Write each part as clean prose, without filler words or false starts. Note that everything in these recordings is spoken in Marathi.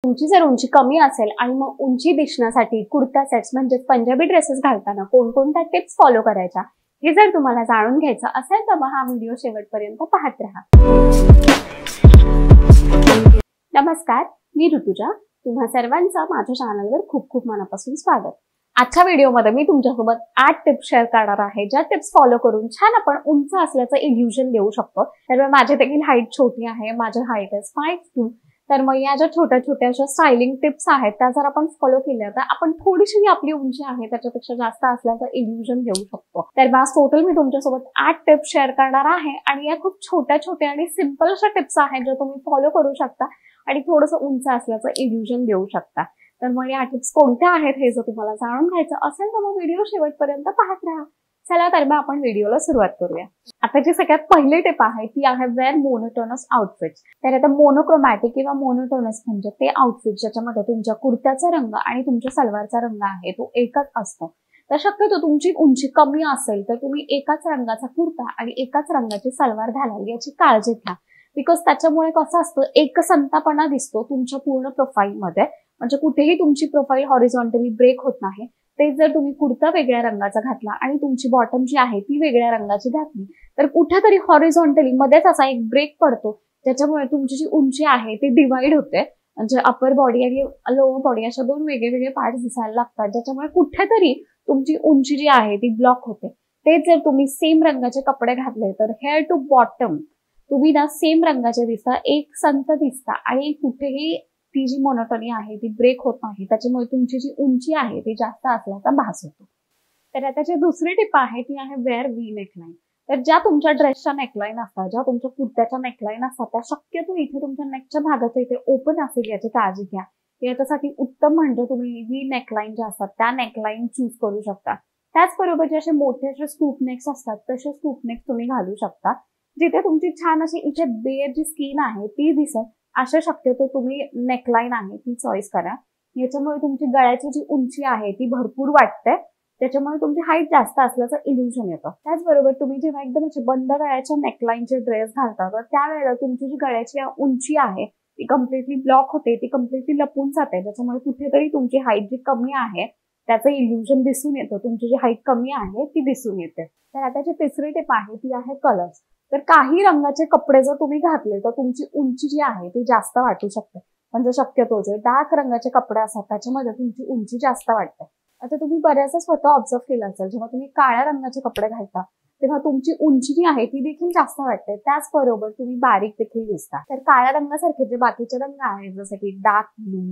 तुमची जर उंची कमी असेल आणि मग उंची दिसण्यासाठी कुर्ता सेट्स म्हणजे पंजाबी ड्रेसेस घालताना कोणकोणत्या टिप्स फॉलो करायच्या हे जर तुम्हाला जाणून घ्यायचं असेल तर मग हा व्हिडिओ शेवटपर्यंत पाहत राहा। नमस्कार, मी ऋतुजा। तुम्हा सर्वांचं माझ्या चॅनलवर खूप खूप मनापासून स्वागत। आजच्या व्हिडिओमध्ये मी तुमच्यासोबत 8 टिप्स शेअर करणार आहे ज्या टिप्स फॉलो करून छान आपण उंच असल्याचं इल्युजन देऊ शकतो। तर माझी देखील हाईट छोटी आहे, माझी हाईट आहे 5'2". तर मग या ज्या छोट्या छोट्या अशा स्टायलिंग टिप्स आहेत त्या जर आपण फॉलो केल्या तर आपण थोडीशी आपली उंची आहे त्याच्यापेक्षा जास्त असल्याचं इल्युजन घेऊ शकतो। तर बस टोटल मी तुमच्यासोबत 8 टिप्स शेअर करणार आहे आणि या खूप छोट्या छोट्या आणि सिंपल अशा टिप्स आहेत ज्या तुम्ही फॉलो करू शकता आणि थोडंसं उंच असल्याचं इल्युजन देऊ शकता। तर मग या टिप्स कोणत्या आहेत हे जर तुम्हाला जाणून घ्यायचं असेल तर मग व्हिडिओ शेवटपर्यंत पाहत राहा। चला तर मग आपण व्हिडिओला सुरुवात करूया। आता जी सगळ्यात पहिली टिप आहे ती आहे वेअर मोनोटोनस आउटफिट्स। तर आता मोनोक्रोमॅटिक किंवा मोनोटोनस म्हणजे ते आउटफिट ज्याच्यामध्ये तुमच्या कुर्त्याचा रंग आणि तुमच्या सलवारचा रंग आहे तो एकच असतो। तर शक्यतो तुमची उंची कमी असेल तर तुम्ही एकाच रंगाचा कुर्ता आणि एकाच रंगाची सलवार घालावी याची काळजी घ्या। बिकॉज त्याच्यामुळे कसं असतं एकसंतापणा दिसतो तुमच्या पूर्ण प्रोफाईलमध्ये, म्हणजे कुठेही तुमची प्रोफाईल हॉरिझॉन्टली ब्रेक होत नाही। ते जर तुम्ही कुर्ता वेगळ्या रंगाचा घातला आणि तुमची बॉटम जी आहे ती वेगळ्या रंगाची घातली तर कुठेतरी हॉरिझॉन्टली मध्येच असा एक ब्रेक पडतो ज्याच्यामुळे तुमची जी उंची आहे ती डिवाइड होते, म्हणजे अपर बॉडी आणि लोअर बॉडी अशा दोन वेगळे पार्ट्स दिसायला लागतात ज्याच्यामुळे कुठेतरी तुमची उंची जी आहे ती ब्लॉक होते। तेच जर तुम्ही सेम रंगाचे कपडे घातले तर हेअर टू बॉटम तुम्ही ना सेम रंगाचे दिसता, एक संत दिसता आणि कुठेही ती जी मोनोटोनी आहे ती ब्रेक होत नाही, त्याच्यामुळे तुमची जी उंची आहे ती जास्त असल्याचा भास होतो। तर आता जी दुसरी टिप आहे ती आहे वेअर वी नेकलाईन। तर ज्या तुमच्या ड्रेसच्या नेकलाईन असतात, ज्या तुमच्या कुर्त्याच्या नेकलाईन असतात त्या शक्यतो इथे तुमच्या नेकच्या भागाचं इथे ओपन असेल याची काळजी घ्या। याच्यासाठी उत्तम म्हणजे तुम्ही वी नेकलाईन ज्या असतात त्या नेकलाईन चूज करू शकता। त्याचबरोबर जे असे मोठे असे स्कूप नेक्स असतात तसे स्कूप नेक्स तुम्ही घालू शकता जिथे तुमची छान अशी इथे बेअर जी स्किन आहे ती दिसेल अशा शक्यतो तुम्ही नेकलाईन आहे ती चॉईस करा। याच्यामुळे तुमची गळ्याची जी उंची आहे ती भरपूर वाटते, त्याच्यामुळे तुमची हाईट जास्त असल्याचं इल्युजन येतं। त्याचबरोबर तुम्ही जेव्हा एकदम असे बंद गळ्याच्या नेकलाईनचे ड्रेस घालता तर त्यावेळेला तुमची जी गळ्याची उंची आहे ती कम्प्लिटली ब्लॉक होते, ती कम्प्लिटली लपून जाते, ज्याच्यामुळे कुठेतरी तुमची हाईट जी कमी आहे त्याचं इल्युजन दिसून येतं, तुमची जी हाईट कमी आहे ती दिसून येते। तर आता जी तिसरी टिप आहे ती आहे कलर्स। तर काही रंगाचे कपडे जर तुम्ही घातले तर तुमची उंची जी आहे ती जास्त वाटू शकते, म्हणजे शक्यतो जे डार्क रंगाचे कपडे असतात त्याच्यामध्ये तुमची उंची जास्त वाटते। आता तुम्ही बऱ्याचदा स्वतः ऑब्झर्व केलं असेल जेव्हा तुम्ही काळ्या रंगाचे कपडे घालता तेव्हा तुमची उंची जी आहे ती देखील जास्त वाटते, त्याचबरोबर तुम्ही बारीक देखील दिसता। तर काळ्या रंगासारखे जे बाकीचे रंग आहेत जसे की डार्क ब्लू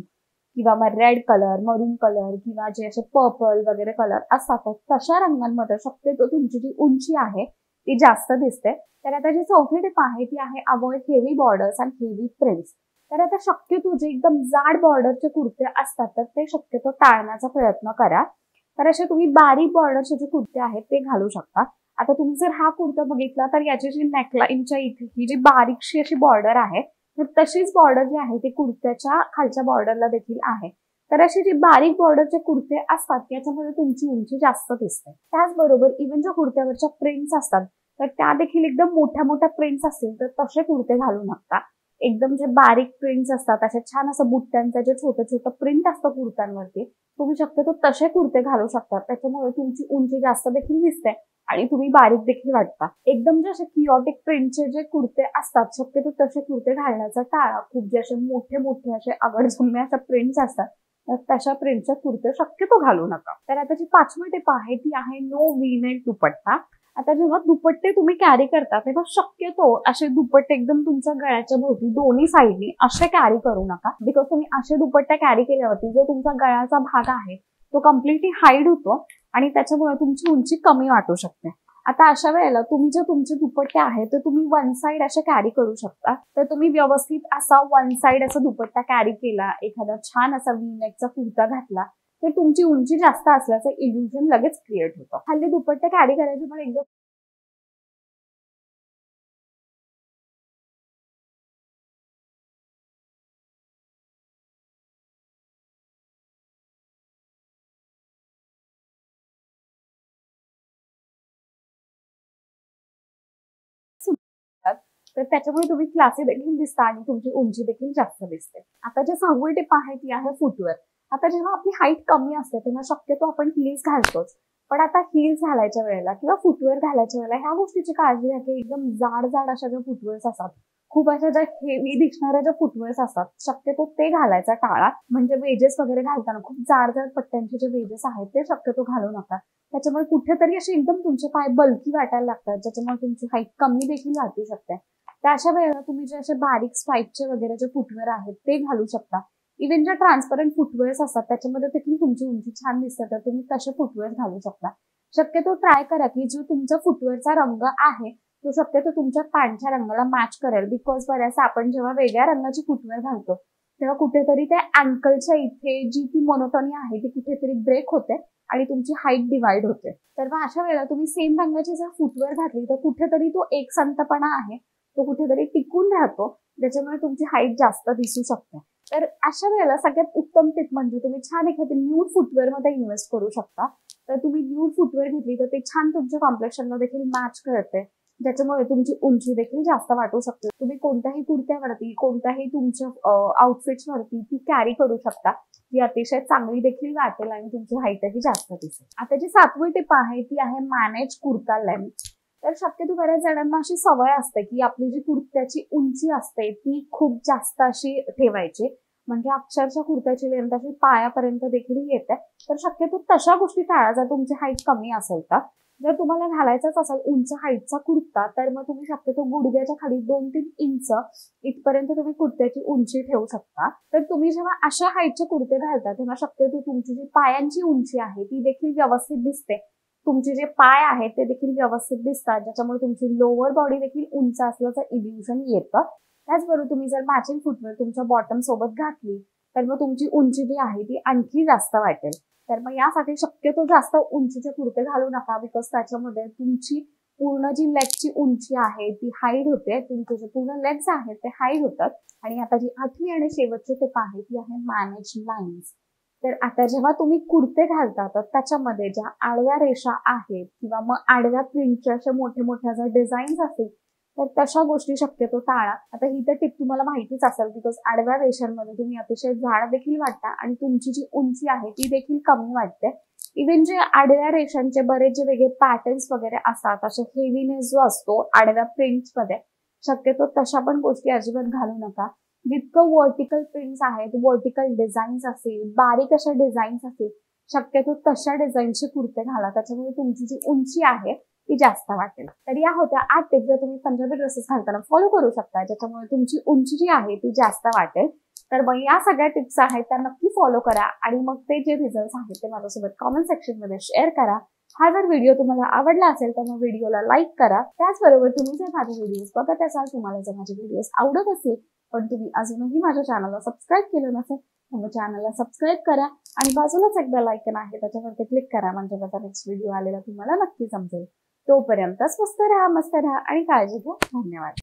किंवा मग रेड कलर, मरून कलर किंवा जे असे पर्पल वगैरे कलर असतात तशा रंगांमध्ये शक्यतो तुमची जी उंची आहे ती जास्त दिसते। तर आता जी चौथी टिप आहे ती आहे avoid heavy borders and heavy prints. तर आता शक्यतो जे एकदम जाड बॉर्डरचे कुर्ते असतात तर ते शक्यतो टाळण्याचा प्रयत्न करा। तर असे तुम्ही बारीक बॉर्डरचे जे कुर्ते आहेत ते घालू शकता। आता तुम्ही जर हा कुर्ता बघितला तर याची जी नेकलाईनच्या इथे ही जी बारीकशी अशी बॉर्डर आहे तर तशीच बॉर्डर जी आहे ती कुर्त्याच्या खालच्या बॉर्डरला देखील आहे। तर अशी जी बारीक बॉर्डरचे कुर्ते असतात याच्यामध्ये तुमची उंची जास्त दिसते। त्याचबरोबर इव्हन ज्या कुर्त्यावरच्या प्रिंट्स असतात तर त्या देखील एकदम मोठ्या मोठ्या प्रिंट्स असतील तर तसे कुर्ते घालू नका। एकदम जे बारीक प्रिंट्स असतात असे छान असं बुट्ट्यांचं जे छोटं छोटं प्रिंट असतं कुर्त्यांवरती तुम्ही शक्यतो तसे कुर्ते घालू शकता, त्याच्यामुळे तुमची उंची जास्त देखील दिसते आणि तुम्ही बारीक देखील वाटता। एकदम जे असे किऑटिक प्रिंटचे जे कुर्ते असतात शक्यतो तसे कुर्ते घालण्याचा टाळा। खूप जे असे मोठे मोठे असे अगडझुम्मे अशा प्रिंट्स असतात तर तशा प्रिंटचे कुर्ते शक्यतो घालू नका। तर आता जी पाचवी टिप आहे ती आहे नो वी नेक दुपट्टा। आता जेव्हा दुपट्टे तुम्ही कॅरी करता तेव्हा शक्यतो असे दुपट्टे एकदम तुमच्या गळ्याच्या भोवती दोन्ही साईडनी असे कॅरी करू नका, बिकॉज तुम्ही असे दुपट्टे कॅरी केल्यावरती जो तुमचा गळ्याचा भाग आहे तो कम्प्लिटली हाईड होतो आणि त्याच्यामुळे तुमची उंची कमी वाटू शकते। आता अशा वेळेला तुम्ही जे तुमचे दुपट्टे आहेत ते तुम्ही वन साइड असे कॅरी करू शकता। तर तुम्ही व्यवस्थित असा वन साइड असा दुपट्टा कॅरी केला, एखादा छान असा वी नेकचा कुर्ता घातला तर तुमची उंची जास्त असल्याचं इल्युजन लगेच क्रिएट होतं। हल्ली दुपट्टे कॅरी करायचे पण एकदम तर त्याच्यामुळे तुम्ही क्लासी देखील दिसता आणि तुमची उंची देखील जास्त दिसते. आता जे 6वी टिप आहे ती आहे फुटवेअर. आता जेव्हा आपली हाईट कमी असते तेव्हा शक्यतो आपण हील्स घालतोच, पण आता हील्स घालायच्या वेळेला किंवा फुटवेअर घालायच्या वेळेला ह्या गोष्टीची काळजी घ्या की एकदम जाड जाड अशा ज्या फुटवेअर्स असतात, खूप अशा ज्या हेवी दिसणाऱ्या ज्या फुटवेअर्स असतात शक्यतो ते घालायचा टाळा. म्हणजे वेजेस वगैरे घालताना खूप जाड जाड पट्ट्यांचे जे वेजेस आहेत ते शक्यतो घालू नका. त्याच्यामुळे कुठेतरी असे एकदम तुमचे पाय बल्की वाटायला लागतात, ज्याच्यामुळे तुमची हाईट कमी देखील वाटू शकते. तर अशा वेळेला तुम्ही जे असे बारीक स्ट्राईपचे वगैरे जे फुटवेअर आहेत ते घालू शकता. इव्हन ज्या ट्रान्सपरंट फुटवेअर्स असतात त्याच्यामध्ये देखील तुमची उंची छान दिसते, तर तुम्ही तसे फुटवेअर घालू शकता. शक्यतो ट्राय करा की जो तुमचा फुटवेअरचा रंग आहे तो शक्यतो तुमच्या पॅन्टच्या रंगाला मॅच करेल. बिकॉज बऱ्याचदा आपण जेव्हा वेगळ्या रंगाची फुटवेअर घालतो तेव्हा कुठेतरी त्या अँकलच्या इथे जी ती मोनोटोनी आहे ती कुठेतरी ब्रेक होते आणि तुमची हाईट डिवाइड होते. तर मग अशा वेळेला तुम्ही सेम रंगाची जर फुटवेअर घातली तर कुठेतरी तो एकसंतपणा आहे तो कुठेतरी टिकून राहतो, ज्याच्यामुळे तुमची हाईट जास्त दिसू शकते. तर अशा वेळेला सगळ्यात उत्तम टिप म्हणजे तुम्ही छान एखादी न्यूड फुटवेअर मध्ये इन्व्हेस्ट करू शकता. तर तुम्ही न्यूड फुटवेअर घेतली तर ते छान तुमच्या कॉम्प्लेक्शनला देखील मॅच करते, ज्याच्यामुळे तुमची उंची देखील जास्त वाटू शकते. तुम्ही कोणत्याही कुर्त्यावरती कोणत्याही तुमच्या आउटफिट्सवरती ती कॅरी करू शकता, जी अतिशय चांगली देखील वाटेल आणि तुमची हाईटही जास्त दिसेल. आता जी 7वी टिप आहे ती आहे मॅनेज कुर्ता लेंथ. तर शक्यतो बऱ्याच जणांना अशी सवय असते की आपली जी कुर्त्याची उंची असते ती खूप जास्त अशी ठेवायची, म्हणजे अक्षरशः कुर्त्याची लेंथ अशी पायापर्यंत देखील येते. तर शक्यतो तशा गोष्टी टाळा जर तुमची हाईट कमी असेल तर. जर तुम्हाला घालायचाच असेल उंच हाईटचा कुर्ता तर मग तुम्ही शक्यतो गुडघ्याच्या खाली 2-3 इंच इथपर्यंत तुम्ही कुर्त्याची उंची ठेवू शकता. तर तुम्ही जेव्हा अशा हाईटचे कुर्ते घालता तेव्हा शक्यतो तुमची जी पायांची उंची आहे ती देखील व्यवस्थित दिसते. तुमचे जे पाय आहेत ते देखील व्यवस्थित दिसतात, ज्याच्यामुळे तुमची लोअर बॉडी देखील उंच असल्याचं इल्युशन येतं. त्याचबरोबर तुम्ही जर मॅचिंग फुटवेअर तुमच्या बॉटम सोबत घातली तर मग तुमची उंची जी आहे ती आणखी जास्त वाटेल. तर मग यासाठी शक्यतो जास्त उंचीचे कुर्ते घालू नका, बिकॉज त्याच्यामध्ये तुमची पूर्ण जी लेगची उंची आहे ती हाईड होते, तुमचे जे पूर्ण लेग्स आहेत ते हाईड होतात. आणि आता जी 8वी आणि शेवटची टिप आहे ती आहे मॅनेज लाईन्स. तर आता जेव्हा तुम्ही कुर्ते घालता तर त्याच्यामध्ये ज्या आडव्या रेषा आहेत किंवा मग आडव्या प्रिंटच्या अशा मोठ्या मोठ्या जर डिझाईन्स असतील तर तशा गोष्टी शक्यतो टाळा. आता ही तर टिप तुम्हाला माहितीच असेल, बिकॉज आडव्या रेषांमध्ये तुम्ही अतिशय जाड देखील वाटता आणि तुमची जी उंची आहे ती देखील कमी वाटते. इव्हन जे आडव्या रेषांचे बरेच जे वेगळे पॅटर्न्स वगैरे असतात, असे हेवीनेस जो असतो आडव्या प्रिंट्समध्ये, शक्यतो तशा पण गोष्टी अजिबात घालू नका. जितकं व्हर्टिकल प्रिंट्स आहेत, व्हर्टिकल डिझाईन्स असतील, बारीक अशा डिझाईन्स असतील, शक्यतो तशा डिझाईनचे कुर्ते घाला, त्याच्यामुळे तुमची जी उंची आहे ती जास्त वाटेल. तर या होत्या 8 टिप्स ज्या तुम्ही पंजाबी ड्रेसेस घालताना फॉलो करू शकता, ज्याच्यामुळे तुमची उंची जी आहे ती जास्त वाटेल. तर मग या सगळ्या टिप्स आहेत त्या नक्की फॉलो करा आणि मग ते जे रिझल्ट्स आहेत ते माझ्यासोबत कॉमेंट सेक्शन मध्ये शेअर करा. हा जर व्हिडिओ तुम्हाला आवडला असेल तर मग व्हिडिओला लाईक करा. त्याचबरोबर तुम्ही जर माझे व्हिडिओज बघत असाल, तुम्हाला जर माझे व्हिडिओज आवडत असेल पण तुम्ही अजूनही माझ्या चॅनलला सबस्क्राईब केलं नसेल तर मग चॅनलला सबस्क्राईब करा आणि बाजूलाच एक बेल आयकॉन आहे त्याच्यावरती क्लिक करा, म्हणजे माझा नेक्स्ट व्हिडिओ आलेला तुम्हाला नक्की समजेल. तोपर्यंत स्वस्त राहा, मस्त राहा आणि काळजी घ्या. धन्यवाद.